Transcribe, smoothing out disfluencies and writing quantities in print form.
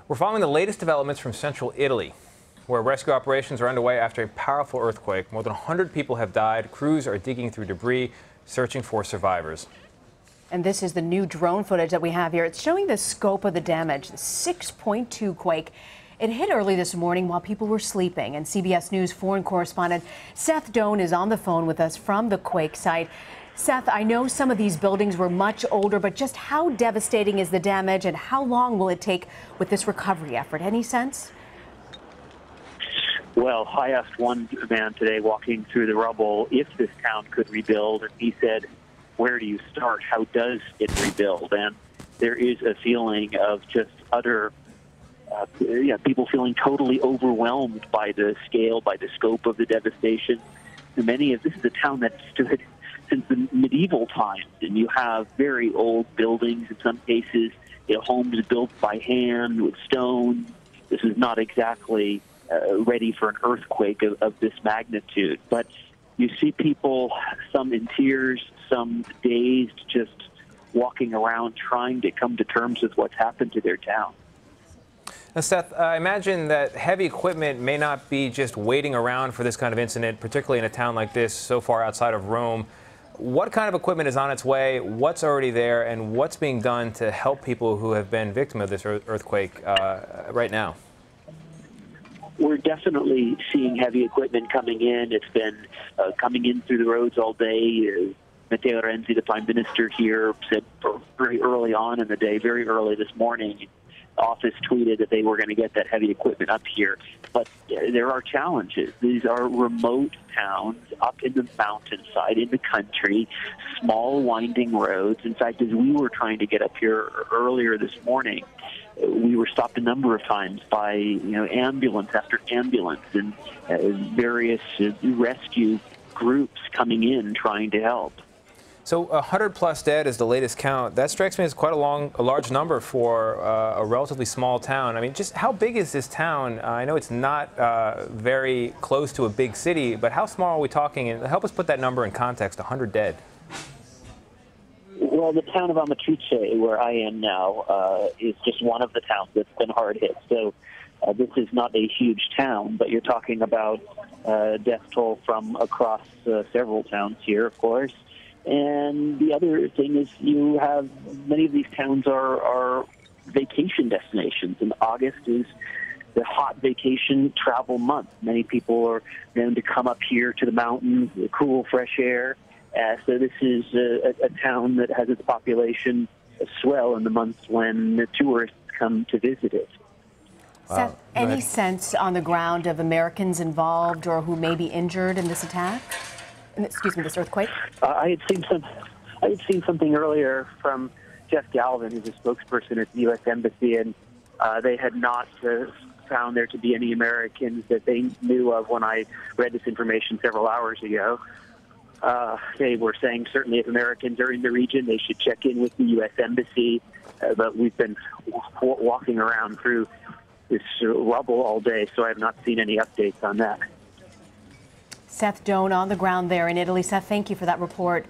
We're following the latest developments from central Italy, where rescue operations are underway after a powerful earthquake. More than 100 people have died. Crews are digging through debris, searching for survivors. And this is the new drone footage that we have here. It's showing the scope of the damage, the 6.2 quake. It hit early this morning while people were sleeping. And CBS News foreign correspondent Seth Doane is on the phone with us from the quake site. Seth, I know some of these buildings were much older, but just how devastating is the damage and how long will it take with this recovery effort? Any sense? Well, I asked one man today walking through the rubble if this town could rebuild, and he said, where do you start? How does it rebuild? And there is a feeling of just utter, people feeling totally overwhelmed by the scale, by the scope of the devastation. And this is a town that stood since the medieval times, and you have very old buildings in some cases, homes built by hand with stone. This is not exactly ready for an earthquake of this magnitude. But you see people, some in tears, some dazed, just walking around trying to come to terms with what's happened to their town. Now, Seth, I imagine that heavy equipment may not be just waiting around for this kind of incident, particularly in a town like this so far outside of Rome. What kind of equipment is on its way? What's already there? And what's being done to help people who have been victim of this earthquake right now? We're definitely seeing heavy equipment coming in. It's been coming in through the roads all day. Matteo Renzi, the prime minister here, said very early on in the day, very early this morning, the office tweeted that they were going to get that heavy equipment up here. But there are challenges. These are remote towns up in the mountainside, in the country, small winding roads. In fact, as we were trying to get up here earlier this morning, we were stopped a number of times by ambulance after ambulance and various rescue groups coming in trying to help. So 100+ dead is the latest count. That strikes me as quite a large number for a relatively small town. I mean, just how big is this town? I know it's not very close to a big city, but how small are we talking? And help us put that number in context, 100 dead. Well, the town of Amatrice, where I am now, is just one of the towns that's been hard hit. So this is not a huge town, but you're talking about death toll from across several towns here, of course. And the other thing is you have many of these towns are vacation destinations, and August is the hot vacation travel month. Many people are known to come up here to the mountains, the cool, fresh air. So this is a town that has its population swell in the months when the tourists come to visit it. Seth, any sense on the ground of Americans involved or who may be injured in this attack? Excuse me, this earthquake? I had seen something earlier from Jeff Galvin, who's a spokesperson at the U.S. Embassy, and they had not found there to be any Americans that they knew of when I read this information several hours ago. They were saying certainly if Americans are in the region, they should check in with the U.S. Embassy, but we've been walking around through this rubble all day, so I have not seen any updates on that. Seth Doane on the ground there in Italy. Seth, thank you for that report.